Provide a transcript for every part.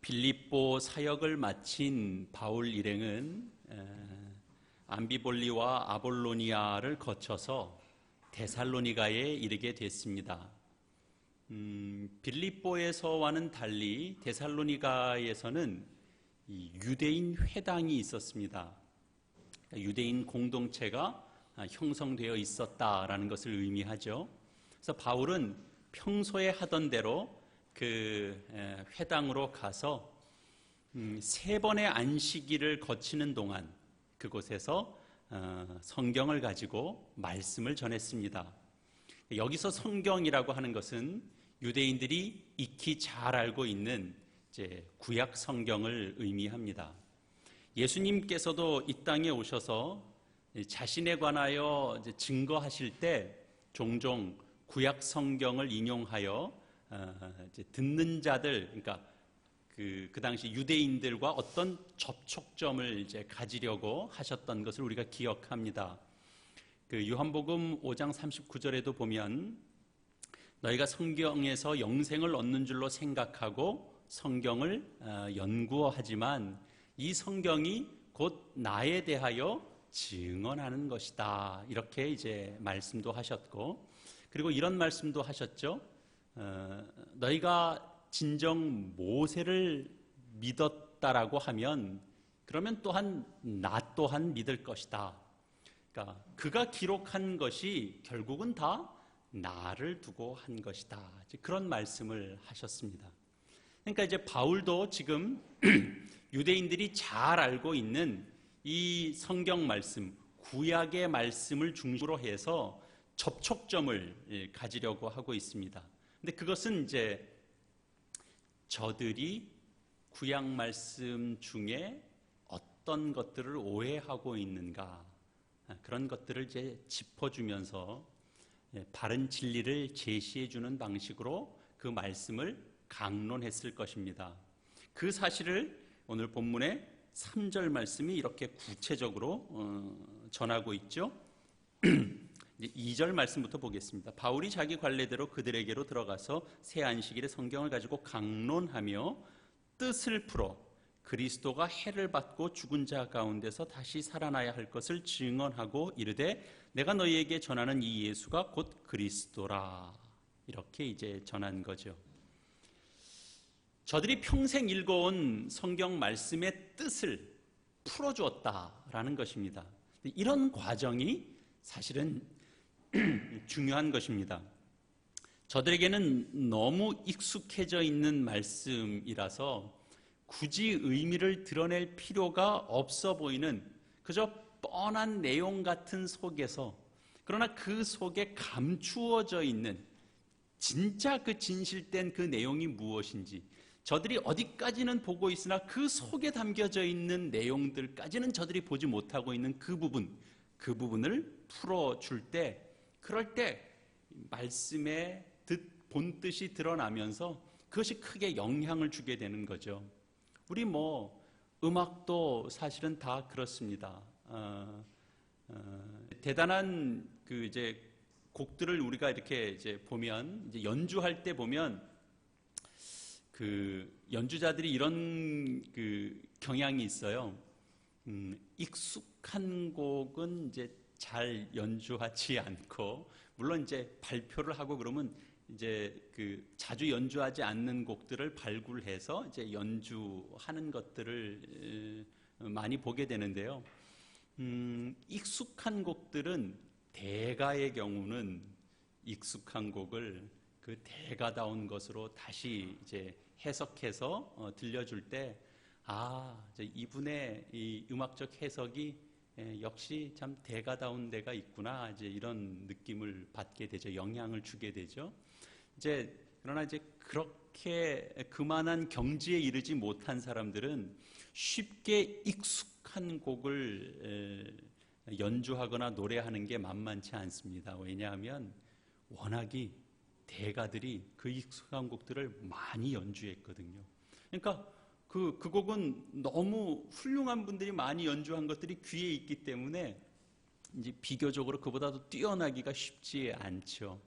빌립보 사역을 마친 바울 일행은 암비볼리와 아볼로니아를 거쳐서 데살로니가에 이르게 됐습니다. 빌립보에서와는 달리 데살로니가에서는 이 유대인 회당이 있었습니다. 유대인 공동체가 형성되어 있었다라는 것을 의미하죠. 그래서 바울은 평소에 하던 대로 그 회당으로 가서 3번의 안식일을 거치는 동안 그곳에서 성경을 가지고 말씀을 전했습니다. 여기서 성경이라고 하는 것은 유대인들이 익히 잘 알고 있는 이제 구약 성경을 의미합니다. 예수님께서도 이 땅에 오셔서 자신에 관하여 이제 증거하실 때 종종 구약 성경을 인용하여 이제 듣는 자들, 그러니까 그 당시 유대인들과 어떤 접촉점을 이제 가지려고 하셨던 것을 우리가 기억합니다. 그 요한복음 5장 39절에도 보면 너희가 성경에서 영생을 얻는 줄로 생각하고 성경을 연구하지만 이 성경이 곧 나에 대하여 증언하는 것이다. 이렇게 이제 말씀도 하셨고, 그리고 이런 말씀도 하셨죠. 너희가 진정 모세를 믿었다라고 하면 그러면 또한 나 또한 믿을 것이다. 그러니까 그가 기록한 것이 결국은 다 나를 두고 한 것이다. 그런 말씀을 하셨습니다. 그러니까 이제 바울도 지금 유대인들이 잘 알고 있는 이 성경 말씀, 구약의 말씀을 중심으로 해서 접촉점을 가지려고 하고 있습니다. 근데 그것은 이제 저들이 구약 말씀 중에 어떤 것들을 오해하고 있는가, 그런 것들을 이제 짚어주면서 바른 진리를 제시해 주는 방식으로 그 말씀을 강론했을 것입니다. 그 사실을 오늘 본문의 3절 말씀이 이렇게 구체적으로 전하고 있죠. 2절 말씀부터 보겠습니다. 바울이 자기 관례대로 그들에게로 들어가서 새 안식일에 성경을 가지고 강론하며 뜻을 풀어 그리스도가 해를 받고 죽은 자 가운데서 다시 살아나야 할 것을 증언하고 이르되 내가 너희에게 전하는 이 예수가 곧 그리스도라. 이렇게 이제 전한 거죠. 저들이 평생 읽어온 성경 말씀의 뜻을 풀어주었다라는 것입니다. 이런 과정이 사실은 중요한 것입니다. 저들에게는 너무 익숙해져 있는 말씀이라서 굳이 의미를 드러낼 필요가 없어 보이는 그저 뻔한 내용 같은 속에서, 그러나 그 속에 감추어져 있는 진짜 그 진실된 그 내용이 무엇인지, 저들이 어디까지는 보고 있으나 그 속에 담겨져 있는 내용들까지는 저들이 보지 못하고 있는 그 부분을 풀어줄 때, 그럴 때 말씀의 본뜻이 드러나면서 그것이 크게 영향을 주게 되는 거죠. 우리 음악도 사실은 다 그렇습니다. 대단한 그 이제 곡들을 우리가 이렇게 이제 보면, 이제 연주할 때 보면 그 연주자들이 이런 그 경향이 있어요. 익숙한 곡은 이제 잘 연주하지 않고, 물론 이제 발표를 하고 그러면 이제 그 자주 연주하지 않는 곡들을 발굴해서 이제 연주하는 것들을 많이 보게 되는데요. 익숙한 곡들은 대가의 경우는 익숙한 곡을 그 대가다운 것으로 다시 이제 해석해서 들려줄 때, 이제 이분의 이 음악적 해석이 역시 참 대가다운 데가 있구나, 이제 이런 느낌을 받게 되죠. 영향을 주게 되죠. 그러나 이제 그렇게 그만한 경지에 이르지 못한 사람들은 쉽게 익숙한 곡을 연주하거나 노래하는 게 만만치 않습니다. 왜냐하면 워낙이 대가들이 그 익숙한 곡들을 많이 연주했거든요. 그러니까 그 곡은 너무 훌륭한 분들이 많이 연주한 것들이 귀에 있기 때문에 이제 비교적으로 그보다도 뛰어나기가 쉽지 않죠.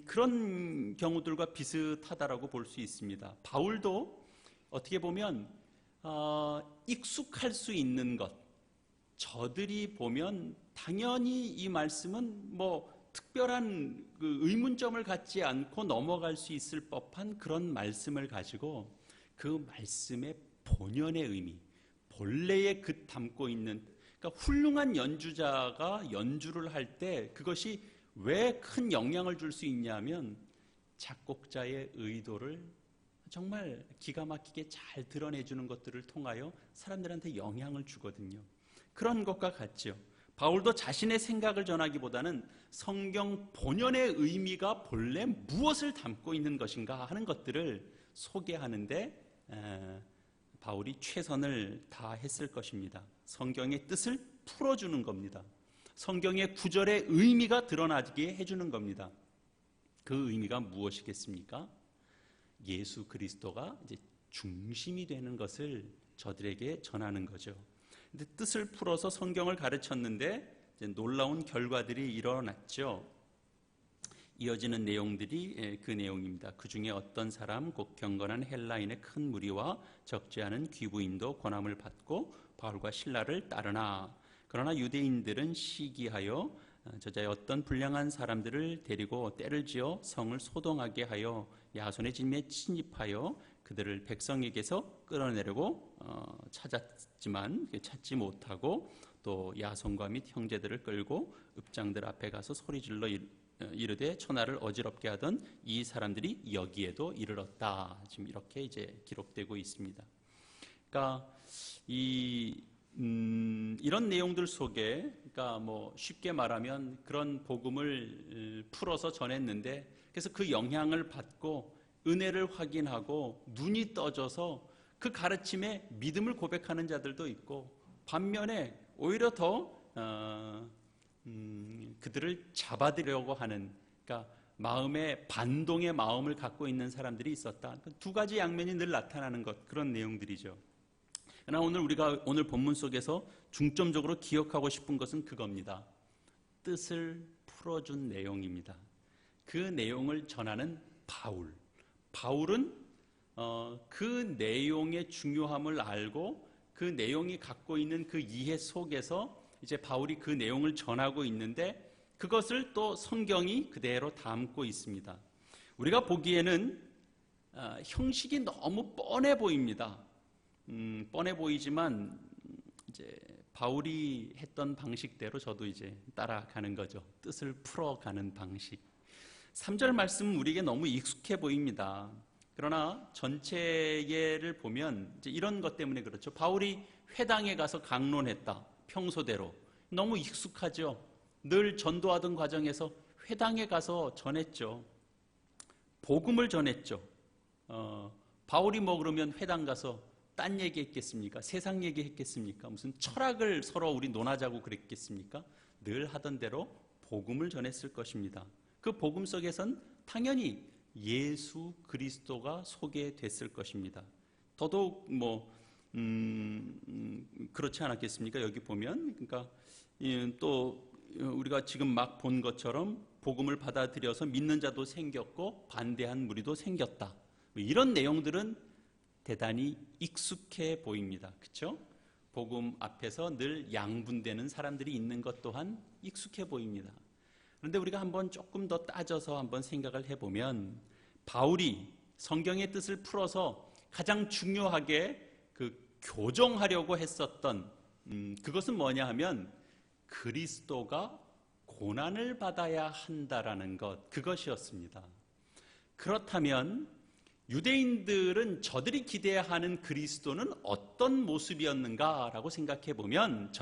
그런 경우들과 비슷하다라고 볼 수 있습니다. 바울도 어떻게 보면 익숙할 수 있는 것, 저들이 보면 당연히 이 말씀은 뭐 특별한 그 의문점을 갖지 않고 넘어갈 수 있을 법한 그런 말씀을 가지고 그 말씀의 본연의 의미, 본래에 그 담고 있는, 그러니까 훌륭한 연주자가 연주를 할 때 그것이 왜 큰 영향을 줄 수 있냐면 작곡자의 의도를 정말 기가 막히게 잘 드러내주는 것들을 통하여 사람들한테 영향을 주거든요. 그런 것과 같죠. 바울도 자신의 생각을 전하기보다는 성경 본연의 의미가 본래 무엇을 담고 있는 것인가 하는 것들을 소개하는데 바울이 최선을 다했을 것입니다. 성경의 뜻을 풀어주는 겁니다. 성경의 구절의 의미가 드러나게 해주는 겁니다. 그 의미가 무엇이겠습니까? 예수 그리스도가 이제 중심이 되는 것을 저들에게 전하는 거죠. 근데 뜻을 풀어서 성경을 가르쳤는데 이제 놀라운 결과들이 일어났죠. 이어지는 내용들이 그 내용입니다. 그 중에 어떤 사람 곧 경건한 헬라인의 큰 무리와 적지 않은 귀부인도 권함을 받고 바울과 실라를 따르나 그러나 유대인들은 시기하여 저자의 어떤 불량한 사람들을 데리고 때를 지어 성을 소동하게 하여 야손의 집에 침입하여 그들을 백성에게서 끌어내려고 찾았지만 찾지 못하고 또 야손과 및 형제들을 끌고 읍장들 앞에 가서 소리질러 이르되 천하를 어지럽게 하던 이 사람들이 여기에도 이르렀다. 지금 이렇게 이제 기록되고 있습니다. 그러니까 이런 내용들 속에, 그러니까 뭐 쉽게 말하면 그런 복음을 풀어서 전했는데, 그래서 그 영향을 받고 은혜를 확인하고 눈이 떠져서 그 가르침에 믿음을 고백하는 자들도 있고, 반면에 오히려 더 그들을 잡아들이려고 하는, 그러니까 마음의 반동의 마음을 갖고 있는 사람들이 있었다. 두 가지 양면이 늘 나타나는 것, 그런 내용들이죠. 그러나 우리가 오늘 본문 속에서 중점적으로 기억하고 싶은 것은 그겁니다. 뜻을 풀어준 내용입니다. 그 내용을 전하는 바울은 그 내용의 중요함을 알고 그 내용이 갖고 있는 그 이해 속에서 이제 바울이 그 내용을 전하고 있는데 그것을 또 성경이 그대로 담고 있습니다. 우리가 보기에는 형식이 너무 뻔해 보입니다. 뻔해 보이지만 이제 바울이 했던 방식대로 저도 이제 따라가는 거죠. 뜻을 풀어가는 방식. 3절 말씀은 우리에게 너무 익숙해 보입니다. 그러나 전체를 보면 이제 이런 것 때문에 그렇죠. 바울이 회당에 가서 강론했다. 평소대로. 너무 익숙하죠. 늘 전도하던 과정에서 회당에 가서 전했죠. 복음을 전했죠. 바울이 뭐 그러면 회당 가서 딴 얘기 했겠습니까? 세상 얘기 했겠습니까? 무슨 철학을 서로 우리 논하자고 그랬겠습니까? 늘 하던 대로 복음을 전했을 것입니다. 그 복음 속에선 당연히 예수 그리스도가 소개됐을 것입니다. 더더욱 그렇지 않았겠습니까? 여기 보면 그러니까 또 우리가 지금 막 본 것처럼 복음을 받아들여서 믿는 자도 생겼고 반대한 무리도 생겼다. 이런 내용들은 대단히 익숙해 보입니다. 그렇죠? 복음 앞에서 늘 양분되는 사람들이 있는 것 또한 익숙해 보입니다. 그런데 우리가 한번 조금 더 따져서 한번 생각을 해보면 바울이 성경의 뜻을 풀어서 가장 중요하게 그 교정하려고 했었던 그것은 뭐냐 하면 그리스도가 고난을 받아야 한다라는 것, 그것이었습니다. 그렇다면 유대인들은 저들이 기대하는 그리스도는 어떤 모습이었는가라고 생각해 보면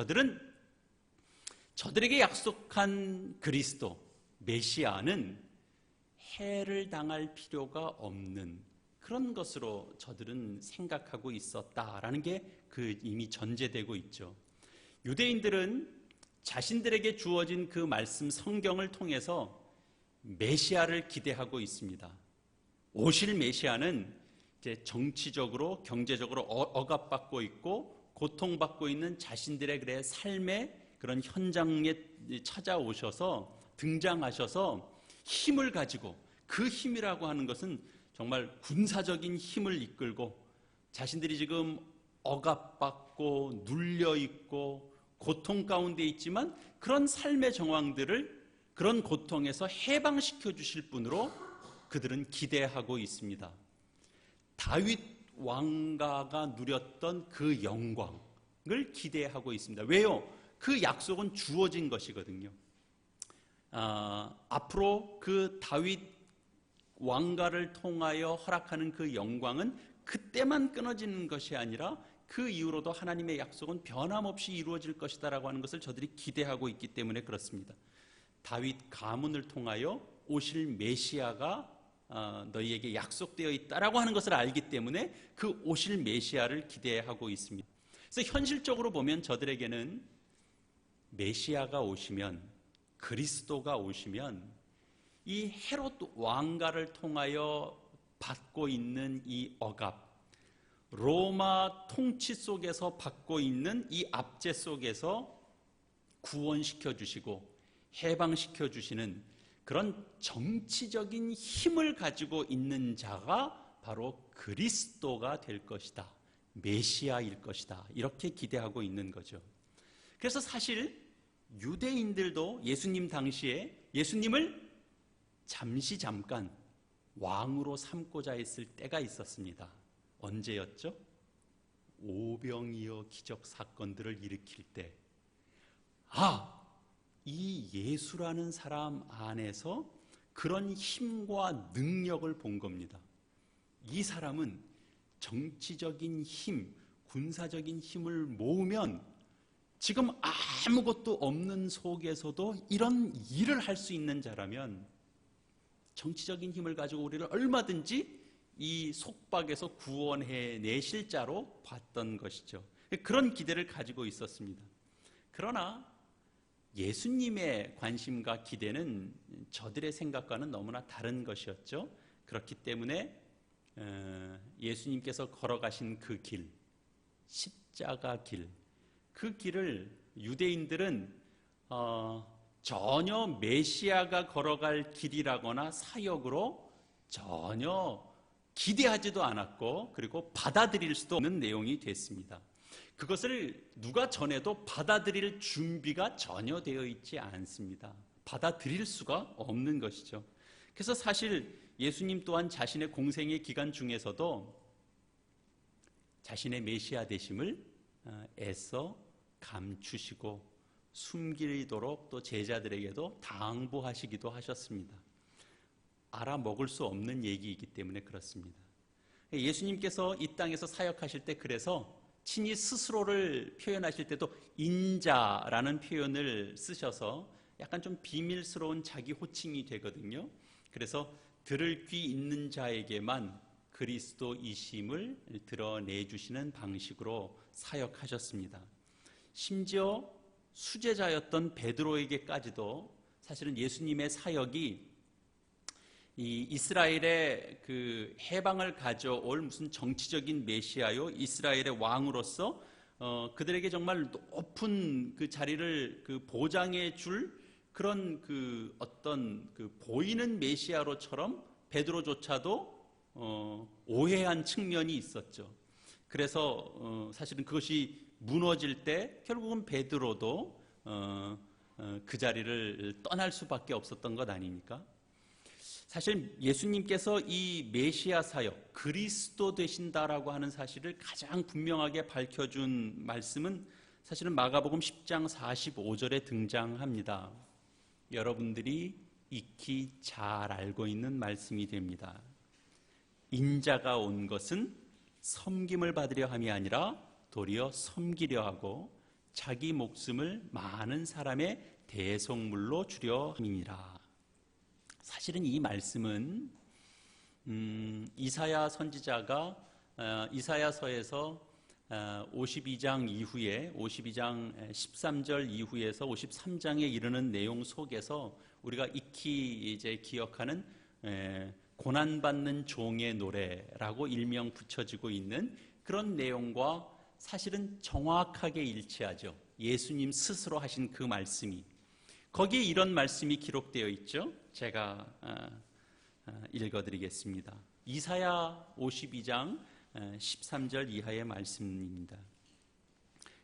저들에게 약속한 그리스도, 메시아는 해를 당할 필요가 없는 그런 것으로 저들은 생각하고 있었다라는 게 그 이미 전제되고 있죠. 유대인들은 자신들에게 주어진 그 말씀 성경을 통해서 메시아를 기대하고 있습니다. 오실 메시아는 이제 정치적으로, 경제적으로 억압받고 있고 고통받고 있는 자신들의 그래 삶의 그런 현장에 찾아오셔서 등장하셔서 힘을 가지고, 그 힘이라고 하는 것은 정말 군사적인 힘을 이끌고 자신들이 지금 억압받고 눌려있고 고통 가운데 있지만 그런 삶의 정황들을 그런 고통에서 해방시켜 주실 분으로 그들은 기대하고 있습니다. 다윗 왕가가 누렸던 그 영광을 기대하고 있습니다. 왜요? 그 약속은 주어진 것이거든요. 앞으로 그 다윗 왕가를 통하여 허락하는 그 영광은 그때만 끊어지는 것이 아니라 그 이후로도 하나님의 약속은 변함없이 이루어질 것이다라고 하는 것을 저들이 기대하고 있기 때문에 그렇습니다. 다윗 가문을 통하여 오실 메시아가 너희에게 약속되어 있다라고 하는 것을 알기 때문에 그 오실 메시아를 기대하고 있습니다. 그래서 현실적으로 보면 저들에게는 메시아가 오시면, 그리스도가 오시면 이 헤롯 왕가를 통하여 받고 있는 이 억압, 로마 통치 속에서 받고 있는 이 압제 속에서 구원시켜 주시고 해방시켜 주시는 그런 정치적인 힘을 가지고 있는 자가 바로 그리스도가 될 것이다, 메시아일 것이다, 이렇게 기대하고 있는 거죠. 그래서 사실 유대인들도 예수님 당시에 예수님을 잠깐 왕으로 삼고자 했을 때가 있었습니다. 언제였죠? 오병이어 기적 사건들을 일으킬 때, 이 예수라는 사람 안에서 그런 힘과 능력을 본 겁니다. 이 사람은 정치적인 힘, 군사적인 힘을 모으면 지금 아무것도 없는 속에서도 이런 일을 할 수 있는 자라면 정치적인 힘을 가지고 우리를 얼마든지 이 속박에서 구원해 내실 자로 봤던 것이죠. 그런 기대를 가지고 있었습니다. 그러나 예수님의 관심과 기대는 저들의 생각과는 너무나 다른 것이었죠. 그렇기 때문에 예수님께서 걸어가신 그 길, 십자가 길, 그 길을 유대인들은 전혀 메시아가 걸어갈 길이라거나 사역으로 전혀 기대하지도 않았고, 그리고 받아들일 수도 없는 내용이 됐습니다. 그것을 누가 전해도 받아들일 준비가 전혀 되어 있지 않습니다. 받아들일 수가 없는 것이죠. 그래서 사실 예수님 또한 자신의 공생의 기간 중에서도 자신의 메시아 되심을 애써 감추시고 숨기도록 또 제자들에게도 당부하시기도 하셨습니다. 알아먹을 수 없는 얘기이기 때문에 그렇습니다. 예수님께서 이 땅에서 사역하실 때 그래서 친히 스스로를 표현하실 때도 인자라는 표현을 쓰셔서 약간 좀 비밀스러운 자기 호칭이 되거든요. 그래서 들을 귀 있는 자에게만 그리스도이심을 드러내주시는 방식으로 사역하셨습니다. 심지어 수제자였던 베드로에게까지도 사실은 예수님의 사역이 이 이스라엘의 그 해방을 가져올 무슨 정치적인 메시아요, 이스라엘의 왕으로서 그들에게 정말 높은 그 자리를 그 보장해 줄 그런 그 어떤 그 보이는 메시아로처럼 베드로조차도 오해한 측면이 있었죠. 그래서 사실은 그것이 무너질 때 결국은 베드로도 그 자리를 떠날 수밖에 없었던 것 아닙니까? 사실 예수님께서 이 메시아 사역, 그리스도 되신다라고 하는 사실을 가장 분명하게 밝혀준 말씀은 사실은 마가복음 10장 45절에 등장합니다. 여러분들이 익히 잘 알고 있는 말씀이 됩니다. 인자가 온 것은 섬김을 받으려 함이 아니라 도리어 섬기려 하고 자기 목숨을 많은 사람의 대속물로 주려 함이니라. 사실은 이 말씀은 이사야 선지자가 이사야서에서 52장 이후에 52장 13절 이후에서 53장에 이르는 내용 속에서 우리가 익히 이제 기억하는 고난받는 종의 노래라고 일명 붙여지고 있는 그런 내용과 사실은 정확하게 일치하죠. 예수님 스스로 하신 그 말씀이 거기에 이런 말씀이 기록되어 있죠. 제가 읽어드리겠습니다. 이사야 52장 13절 이하의 말씀입니다.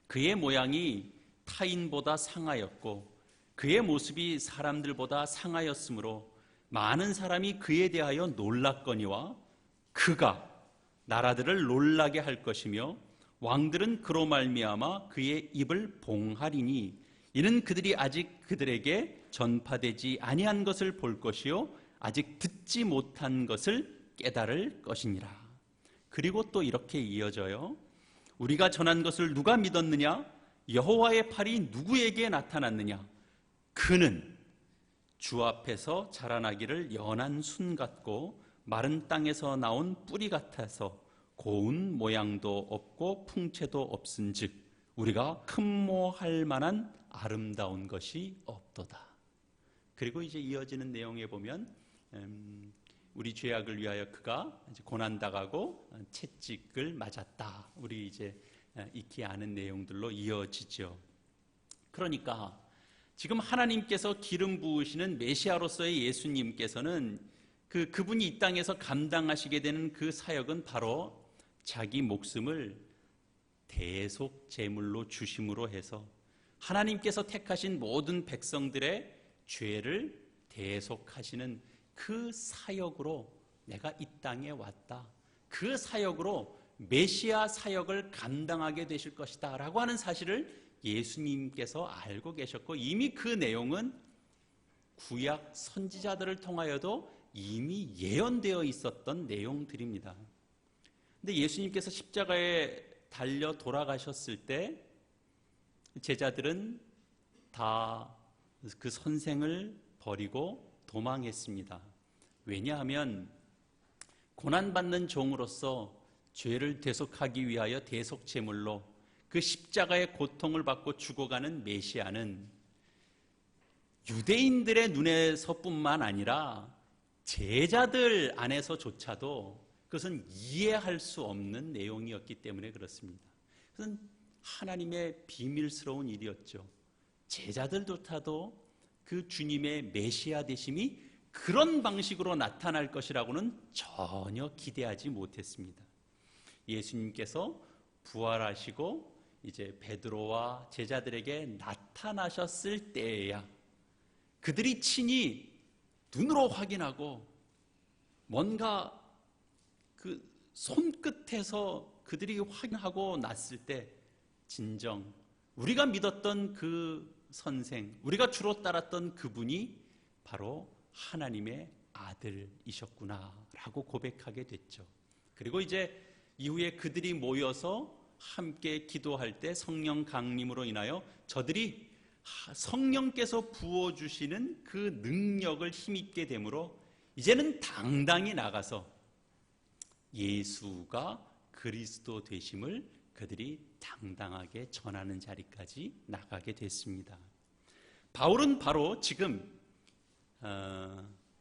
그의 모양이 타인보다 상하였고 그의 모습이 사람들보다 상하였으므로 많은 사람이 그에 대하여 놀랐거니와 그가 나라들을 놀라게 할 것이며 왕들은 그로 말미암아 그의 입을 봉하리니 이는 그들이 아직 그들에게 전파되지 아니한 것을 볼 것이요 아직 듣지 못한 것을 깨달을 것이니라. 그리고 또 이렇게 이어져요. 우리가 전한 것을 누가 믿었느냐? 여호와의 팔이 누구에게 나타났느냐? 그는 주 앞에서 자라나기를 연한 순 같고 마른 땅에서 나온 뿌리 같아서 고운 모양도 없고 풍채도 없은즉 우리가 흠모할 만한 아름다운 것이 없도다. 그리고 이제 이어지는 내용에 보면 우리 죄악을 위하여 그가 고난당하고 채찍을 맞았다. 우리 이제 익히 아는 내용들로 이어지죠. 그러니까 지금 하나님께서 기름 부으시는 메시아로서의 예수님께서는 그분이 이 땅에서 감당하시게 되는 그 사역은 바로 자기 목숨을 대속 제물로 주심으로 해서 하나님께서 택하신 모든 백성들의 죄를 대속하시는 그 사역으로 내가 이 땅에 왔다. 그 사역으로 메시아 사역을 감당하게 되실 것이다 라고 하는 사실을 예수님께서 알고 계셨고 이미 그 내용은 구약 선지자들을 통하여도 이미 예언되어 있었던 내용들입니다. 근데 예수님께서 십자가에 달려 돌아가셨을 때 제자들은 다 그 선생을 버리고 도망했습니다. 왜냐하면 고난받는 종으로서 죄를 대속하기 위하여 대속제물로 그 십자가의 고통을 받고 죽어가는 메시아는 유대인들의 눈에서뿐만 아니라 제자들 안에서조차도 그것은 이해할 수 없는 내용이었기 때문에 그렇습니다. 그것은 하나님의 비밀스러운 일이었죠. 제자들조차도 그 주님의 메시아 되심이 그런 방식으로 나타날 것이라고는 전혀 기대하지 못했습니다. 예수님께서 부활하시고 이제 베드로와 제자들에게 나타나셨을 때에야 그들이 친히 눈으로 확인하고 뭔가 그 손끝에서 그들이 확인하고 났을 때 진정 우리가 믿었던 그 선생, 우리가 주로 따랐던 그분이 바로 하나님의 아들이셨구나라고 고백하게 됐죠. 그리고 이제 이후에 그들이 모여서 함께 기도할 때 성령 강림으로 인하여 저들이 성령께서 부어주시는 그 능력을 힘입게 되므로 이제는 당당히 나가서 예수가 그리스도 되심을 그들이 당당하게 전하는 자리까지 나가게 됐습니다. 바울은 바로 지금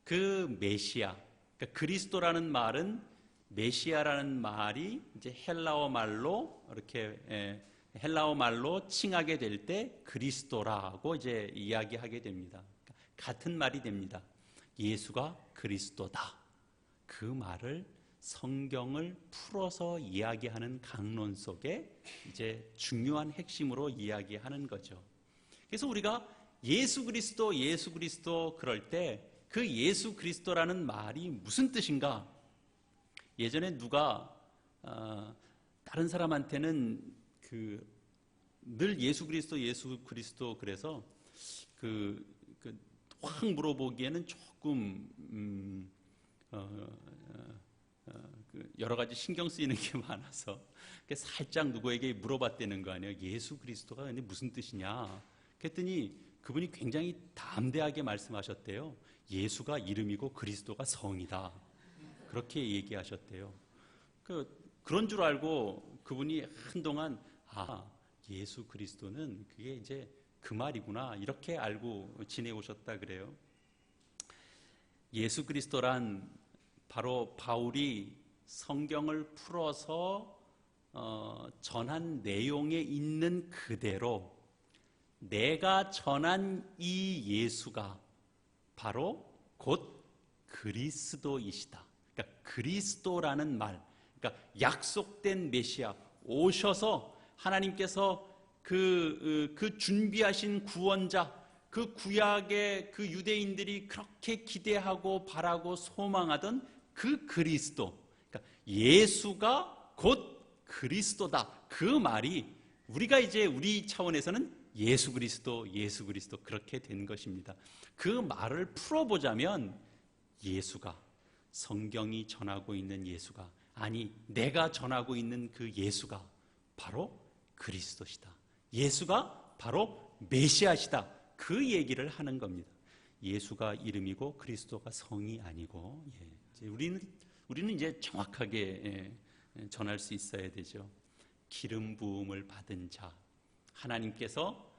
그 메시아, 그러니까 그리스도라는 말은 메시아라는 말이 이제 헬라어 말로 이렇게 헬라어 말로 칭하게 될 때 그리스도라고 이제 이야기하게 됩니다. 같은 말이 됩니다. 예수가 그리스도다. 그 말을 성경을 풀어서 이야기하는 강론 속에 이제 중요한 핵심으로 이야기하는 거죠. 그래서 우리가 예수 그리스도 그럴 때 그 예수 그리스도라는 말이 무슨 뜻인가? 예전에 누가 다른 사람한테는 늘 예수 그리스도 그래서 확 물어보기에는 조금 여러 가지 신경 쓰이는 게 많아서 살짝 누구에게 물어봤다는 거 아니에요. 예수 그리스도가 근데 무슨 뜻이냐? 그랬더니 그분이 굉장히 담대하게 말씀하셨대요. 예수가 이름이고 그리스도가 성이다. 그렇게 얘기하셨대요. 그런 줄 알고 그분이 한동안 예수 그리스도는 그게 이제 그 말이구나 이렇게 알고 지내오셨다 그래요. 예수 그리스도란 바로 바울이 성경을 풀어서 전한 내용에 있는 그대로 내가 전한 이 예수가 바로 곧 그리스도이시다. 그러니까 그리스도라는 말, 그러니까 약속된 메시아 오셔서 하나님께서 그 준비하신 구원자, 그 구약의 그 유대인들이 그렇게 기대하고 바라고 소망하던 그 그리스도, 그러니까 예수가 곧 그리스도다. 그 말이 우리가 이제 우리 차원에서는 예수 그리스도 그렇게 된 것입니다. 그 말을 풀어보자면 예수가, 성경이 전하고 있는 예수가, 아니 내가 전하고 있는 그 예수가 바로 그리스도시다. 예수가 바로 메시아시다. 그 얘기를 하는 겁니다. 예수가 이름이고 그리스도가 성이 아니고, 이제 우리는 이제 정확하게 전할 수 있어야 되죠. 기름 부음을 받은 자, 하나님께서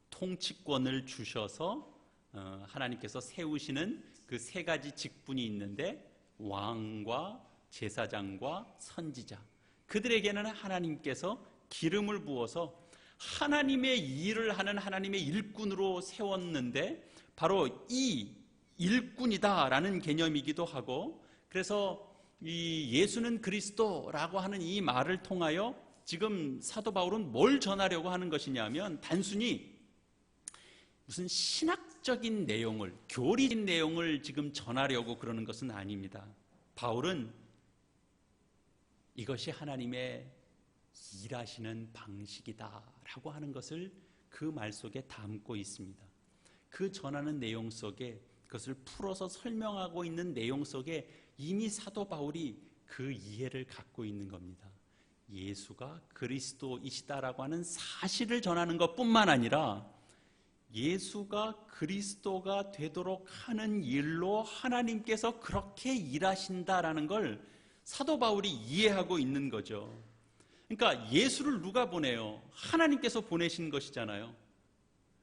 통치권을 주셔서 하나님께서 세우시는 그 세 가지 직분이 있는데, 왕과 제사장과 선지자, 그들에게는 하나님께서 기름을 부어서 하나님의 일을 하는 하나님의 일꾼으로 세웠는데, 바로 이 일꾼이다라는 개념이기도 하고, 그래서 이 예수는 그리스도라고 하는 이 말을 통하여 지금 사도 바울은 뭘 전하려고 하는 것이냐면, 단순히 무슨 신학적인 내용을, 교리적인 내용을 지금 전하려고 그러는 것은 아닙니다. 바울은 이것이 하나님의 일하시는 방식이다라고 하는 것을 그 말 속에 담고 있습니다. 그 전하는 내용 속에, 그것을 풀어서 설명하고 있는 내용 속에 이미 사도 바울이 그 이해를 갖고 있는 겁니다. 예수가 그리스도이시다라고 하는 사실을 전하는 것뿐만 아니라 예수가 그리스도가 되도록 하는 일로 하나님께서 그렇게 일하신다라는 걸 사도 바울이 이해하고 있는 거죠. 그러니까 예수를 누가 보내요? 하나님께서 보내신 것이잖아요.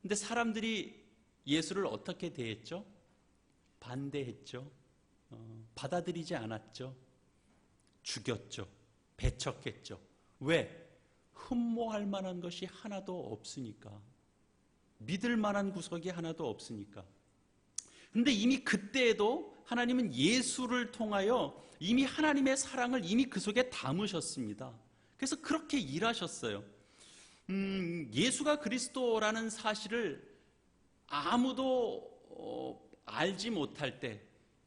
근데 사람들이 예수를 어떻게 대했죠? 반대했죠. 받아들이지 않았죠. 죽였죠. 배척했죠. 왜? 흠모할 만한 것이 하나도 없으니까. 믿을 만한 구석이 하나도 없으니까. 근데 이미 그때에도 하나님은 예수를 통하여 이미 하나님의 사랑을 이미 그 속에 담으셨습니다. 그래서 그렇게 일하셨어요. 예수가 그리스도라는 사실을 아무도 알지 못할 때,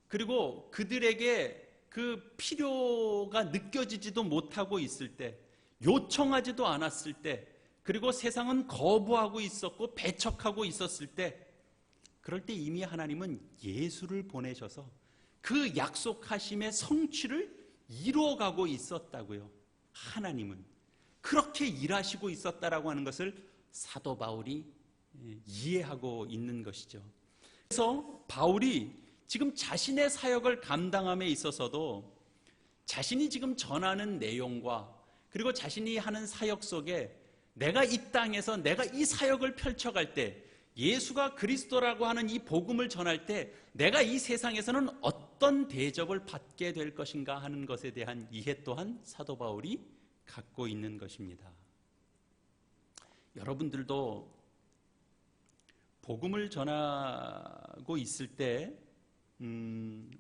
그리고 그들에게 그 필요가 느껴지지도 못하고 있을 때, 요청하지도 않았을 때, 그리고 세상은 거부하고 있었고 배척하고 있었을 때, 그럴 때 이미 하나님은 예수를 보내셔서 그 약속하심의 성취를 이루어가고 있었다고요. 하나님은 그렇게 일하시고 있었다라고 하는 것을 사도 바울이 이해하고 있는 것이죠. 그래서 바울이 지금 자신의 사역을 감당함에 있어서도 자신이 지금 전하는 내용과, 그리고 자신이 하는 사역 속에 내가 이 땅에서 내가 이 사역을 펼쳐갈 때, 예수가 그리스도라고 하는 이 복음을 전할 때 내가 이 세상에서는 어떤 대접을 받게 될 것인가 하는 것에 대한 이해 또한 사도 바울이 갖고 있는 것입니다. 여러분들도 복음을 전하고 있을 때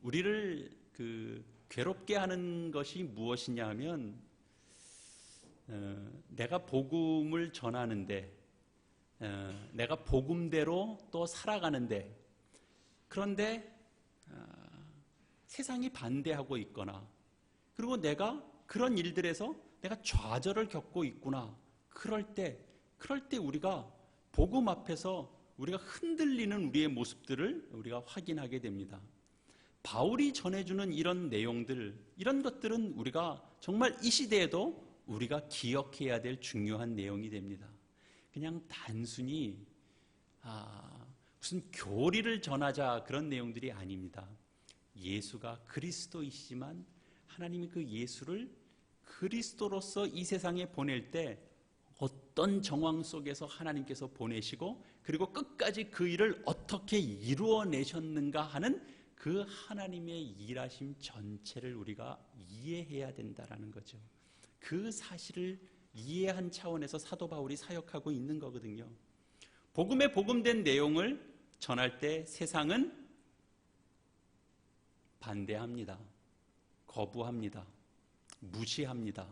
우리를 괴롭게 하는 것이 무엇이냐 하면, 내가 복음을 전하는데, 내가 복음대로 또 살아가는데, 그런데 세상이 반대하고 있거나, 그리고 내가 그런 일들에서 내가 좌절을 겪고 있구나, 그럴 때 우리가 복음 앞에서 우리가 흔들리는 우리의 모습들을 우리가 확인하게 됩니다. 바울이 전해주는 이런 내용들, 이런 것들은 우리가 정말 이 시대에도 우리가 기억해야 될 중요한 내용이 됩니다. 그냥 단순히 무슨 교리를 전하자 그런 내용들이 아닙니다. 예수가 그리스도이시지만 하나님이 그 예수를 그리스도로서 이 세상에 보낼 때 어떤 정황 속에서 하나님께서 보내시고, 그리고 끝까지 그 일을 어떻게 이루어내셨는가 하는 그 하나님의 일하심 전체를 우리가 이해해야 된다라는 거죠. 그 사실을 이해한 차원에서 사도 바울이 사역하고 있는 거거든요. 복음에 복음된 내용을 전할 때 세상은 반대합니다. 거부합니다. 무시합니다.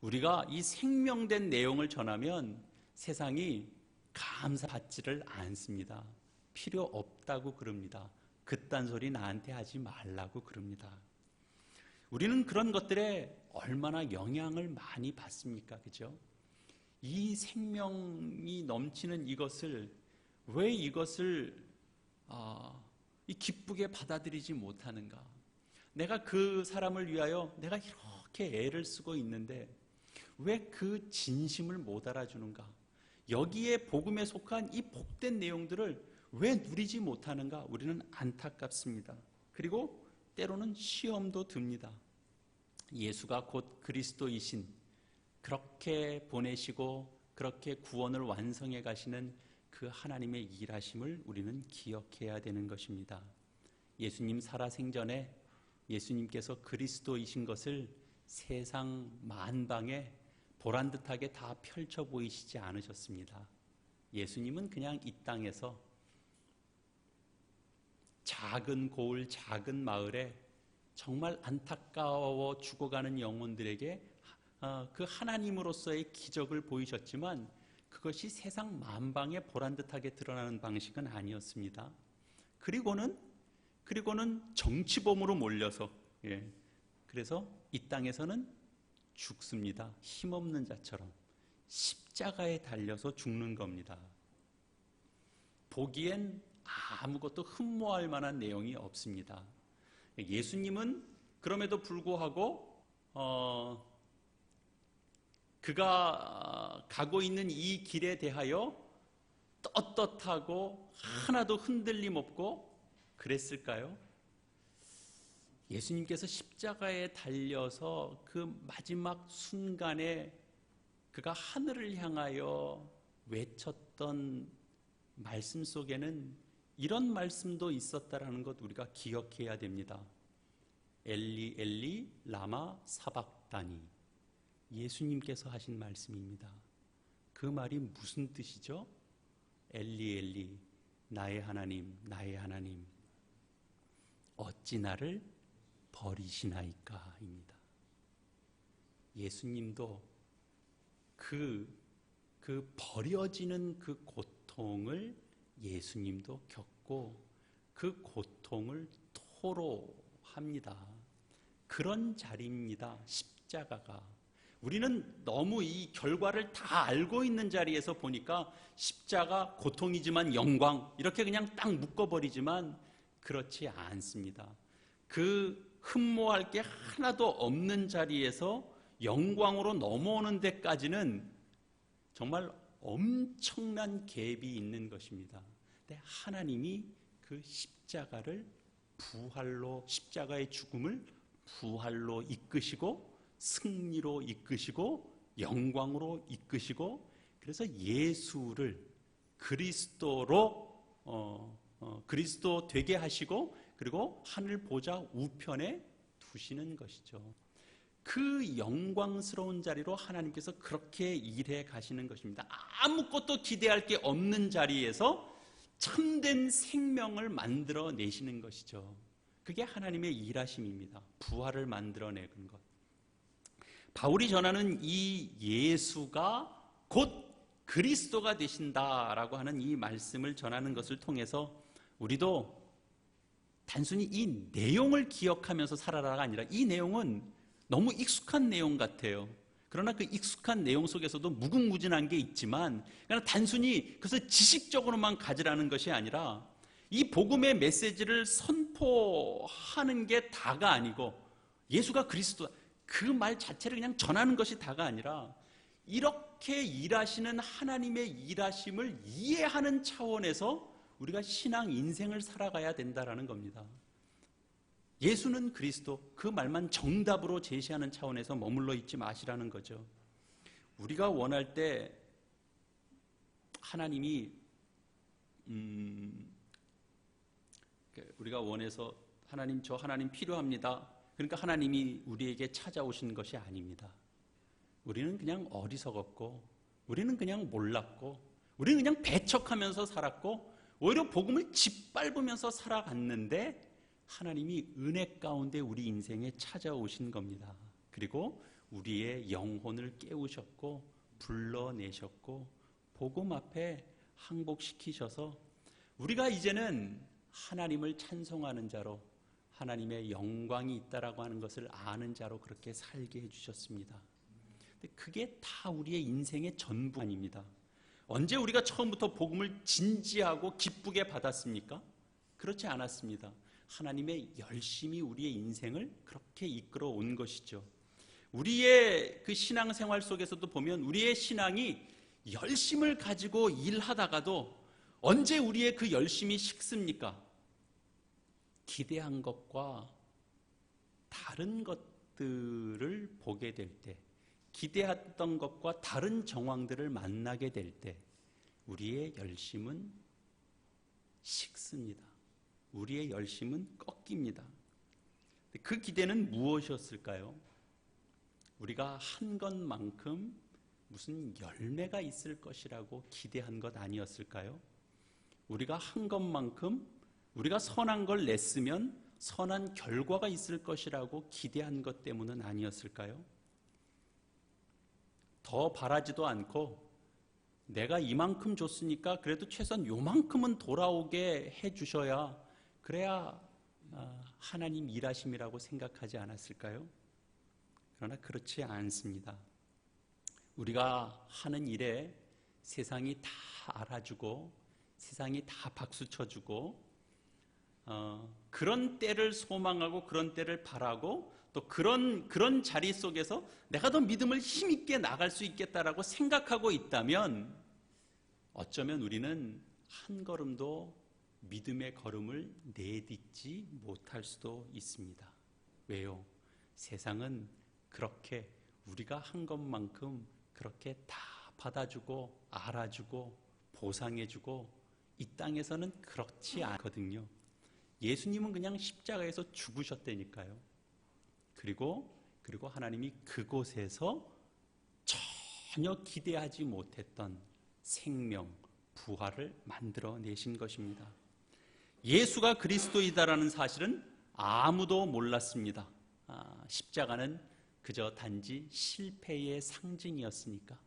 우리가 이 생명된 내용을 전하면 세상이 감사받지를 않습니다. 필요 없다고 그럽니다. 그딴 소리 나한테 하지 말라고 그럽니다. 우리는 그런 것들에 얼마나 영향을 많이 받습니까? 그죠? 이 생명이 넘치는 이것을 왜 이것을 이 기쁘게 받아들이지 못하는가? 내가 그 사람을 위하여 내가 이렇게 애를 쓰고 있는데 왜 그 진심을 못 알아주는가? 여기에 복음에 속한 이 복된 내용들을 왜 누리지 못하는가? 우리는 안타깝습니다. 그리고 때로는 시험도 듭니다. 예수가 곧 그리스도이신, 그렇게 보내시고 그렇게 구원을 완성해 가시는 그 하나님의 일하심을 우리는 기억해야 되는 것입니다. 예수님 살아생전에 예수님께서 그리스도이신 것을 세상 만방에 보란듯하게 다 펼쳐 보이시지 않으셨습니다. 예수님은 그냥 이 땅에서 작은 고을, 작은 마을에 정말 안타까워 죽어가는 영혼들에게 그 하나님으로서의 기적을 보이셨지만 그것이 세상 만방에 보란듯하게 드러나는 방식은 아니었습니다. 그리고는 정치범으로 몰려서 그래서 이 땅에서는 죽습니다. 힘없는 자처럼 십자가에 달려서 죽는 겁니다. 보기엔 아무것도 흠모할 만한 내용이 없습니다. 예수님은 그럼에도 불구하고 그가 가고 있는 이 길에 대하여 떳떳하고 하나도 흔들림 없고 그랬을까요? 예수님께서 십자가에 달려서 그 마지막 순간에 그가 하늘을 향하여 외쳤던 말씀 속에는 이런 말씀도 있었다라는 것 우리가 기억해야 됩니다. 엘리 엘리 라마 사박다니. 예수님께서 하신 말씀입니다. 그 말이 무슨 뜻이죠? 엘리 엘리 나의 하나님 나의 하나님 어찌 나를 버리시나이까입니다. 예수님도 그 버려지는 그 고통을 예수님도 겪고 그 고통을 토로합니다. 그런 자리입니다. 십자가가. 우리는 너무 이 결과를 다 알고 있는 자리에서 보니까 십자가 고통이지만 영광 이렇게 그냥 딱 묶어버리지만 그렇지 않습니다. 그 흠모할 게 하나도 없는 자리에서 영광으로 넘어오는 데까지는 정말 엄청난 갭이 있는 것입니다. 근데 하나님이 그 십자가를 부활로, 십자가의 죽음을 부활로 이끄시고 승리로 이끄시고 영광으로 이끄시고 그래서 예수를 그리스도로 그리스도 되게 하시고 그리고 하늘 보좌 우편에 두시는 것이죠. 그 영광스러운 자리로 하나님께서 그렇게 일해 가시는 것입니다. 아무것도 기대할 게 없는 자리에서 참된 생명을 만들어 내시는 것이죠. 그게 하나님의 일하심입니다. 부활을 만들어내는 것. 바울이 전하는 이 예수가 곧 그리스도가 되신다라고 하는 이 말씀을 전하는 것을 통해서 우리도 단순히 이 내용을 기억하면서 살아라가 아니라 이 내용은 너무 익숙한 내용 같아요. 그러나 그 익숙한 내용 속에서도 무궁무진한 게 있지만 그러나 단순히 그것을 지식적으로만 가지라는 것이 아니라 이 복음의 메시지를 선포하는 게 다가 아니고 예수가 그리스도 그 말 자체를 그냥 전하는 것이 다가 아니라 이렇게 일하시는 하나님의 일하심을 이해하는 차원에서 우리가 신앙 인생을 살아가야 된다라는 겁니다. 예수는 그리스도 그 말만 정답으로 제시하는 차원에서 머물러 있지 마시라는 거죠. 우리가 원할 때 하나님이 우리가 원해서 하나님 저 하나님 필요합니다. 그러니까 하나님이 우리에게 찾아오신 것이 아닙니다. 우리는 그냥 어리석었고 우리는 그냥 몰랐고 우리는 그냥 배척하면서 살았고 오히려 복음을 짓밟으면서 살아갔는데 하나님이 은혜 가운데 우리 인생에 찾아오신 겁니다. 그리고 우리의 영혼을 깨우셨고 불러내셨고 복음 앞에 항복시키셔서 우리가 이제는 하나님을 찬송하는 자로 하나님의 영광이 있다라고 하는 것을 아는 자로 그렇게 살게 해주셨습니다. 근데 그게 다 우리의 인생의 전부 아닙니다. 언제 우리가 처음부터 복음을 진지하고 기쁘게 받았습니까? 그렇지 않았습니다. 하나님의 열심히 우리의 인생을 그렇게 이끌어 온 것이죠. 우리의 그 신앙생활 속에서도 보면 우리의 신앙이 열심을 가지고 일하다가도 언제 우리의 그 열심이 식습니까? 기대한 것과 다른 것들을 보게 될 때, 기대했던 것과 다른 정황들을 만나게 될 때 우리의 열심은 식습니다. 우리의 열심은 꺾입니다. 그 기대는 무엇이었을까요? 우리가 한 것만큼 무슨 열매가 있을 것이라고 기대한 것 아니었을까요? 우리가 한 것만큼 우리가 선한 걸 냈으면 선한 결과가 있을 것이라고 기대한 것 때문은 아니었을까요? 더 바라지도 않고 내가 이만큼 줬으니까 그래도 최소한 요만큼은 돌아오게 해주셔야 그래야 하나님 일하심이라고 생각하지 않았을까요? 그러나 그렇지 않습니다. 우리가 하는 일에 세상이 다 알아주고 세상이 다 박수 쳐주고 그런 때를 소망하고 그런 때를 바라고 또 그런 자리 속에서 내가 더 믿음을 힘있게 나갈 수 있겠다라고 생각하고 있다면 어쩌면 우리는 한 걸음도 믿음의 걸음을 내딛지 못할 수도 있습니다. 왜요? 세상은 그렇게 우리가 한 것만큼 그렇게 다 받아주고 알아주고 보상해주고 이 땅에서는 그렇지 않거든요. 예수님은 그냥 십자가에서 죽으셨다니까요. 그리고 하나님이 그곳에서 전혀 기대하지 못했던 생명, 부활을 만들어내신 것입니다. 예수가 그리스도이다라는 사실은 아무도 몰랐습니다. 십자가는 그저 단지 실패의 상징이었으니까,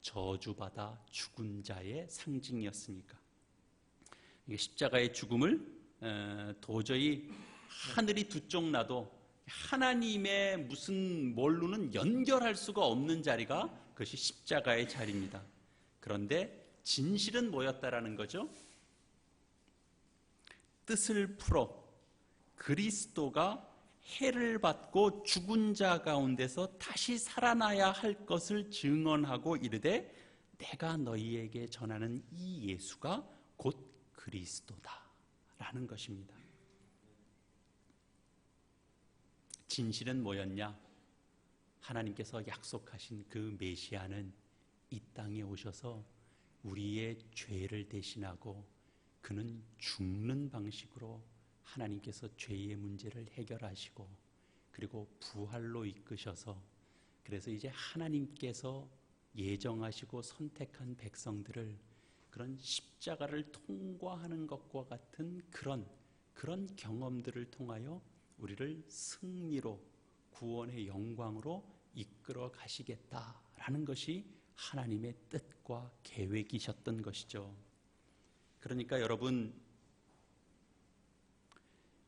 저주받아 죽은 자의 상징이었으니까. 십자가의 죽음을 도저히 하늘이 두 쪽 나도 하나님의 무슨 뭘로는 연결할 수가 없는 자리가 그것이 십자가의 자리입니다. 그런데 진실은 뭐였다라는 거죠? 뜻을 풀어 그리스도가 해를 받고 죽은 자 가운데서 다시 살아나야 할 것을 증언하고 이르되 내가 너희에게 전하는 이 예수가 곧 그리스도다 라는 것입니다. 진실은 뭐였냐? 하나님께서 약속하신 그 메시아는 이 땅에 오셔서 우리의 죄를 대신하고 그는 죽는 방식으로 하나님께서 죄의 문제를 해결하시고 그리고 부활로 이끄셔서 그래서 이제 하나님께서 예정하시고 선택한 백성들을 그런 십자가를 통과하는 것과 같은 그런 경험들을 통하여 우리를 승리로 구원의 영광으로 이끌어 가시겠다라는 것이 하나님의 뜻과 계획이셨던 것이죠. 그러니까 여러분,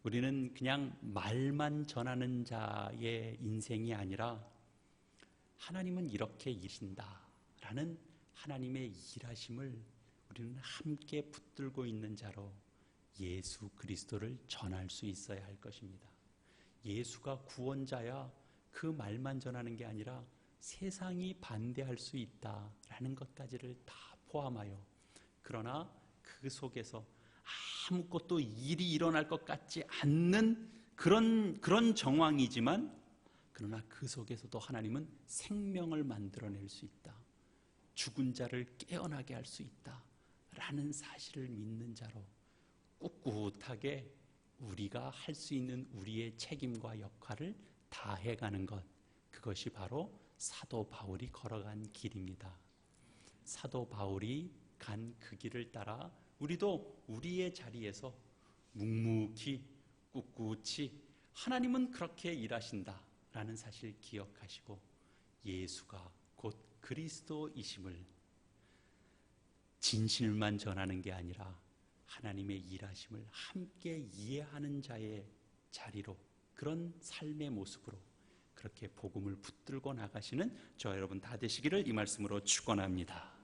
우리는 그냥 말만 전하는 자의 인생이 아니라 하나님은 이렇게 일하신다라는 하나님의 일하심을 우리는 함께 붙들고 있는 자로 예수 그리스도를 전할 수 있어야 할 것입니다. 예수가 구원자야 그 말만 전하는 게 아니라 세상이 반대할 수 있다라는 것까지를 다 포함하여 그러나 그 속에서 아무것도 일이 일어날 것 같지 않는 그런 정황이지만 그러나 그 속에서도 하나님은 생명을 만들어낼 수 있다. 죽은 자를 깨어나게 할 수 있다라는 사실을 믿는 자로 꿋꿋하게 우리가 할 수 있는 우리의 책임과 역할을 다해가는 것, 그것이 바로 사도 바울이 걸어간 길입니다. 사도 바울이 간 그 길을 따라 우리도 우리의 자리에서 묵묵히 꿋꿋이 하나님은 그렇게 일하신다라는 사실 기억하시고 예수가 곧 그리스도이심을 진실만 전하는 게 아니라 하나님의 일하심을 함께 이해하는 자의 자리로, 그런 삶의 모습으로 그렇게 복음을 붙들고 나가시는 저 여러분 다 되시기를 이 말씀으로 축원합니다.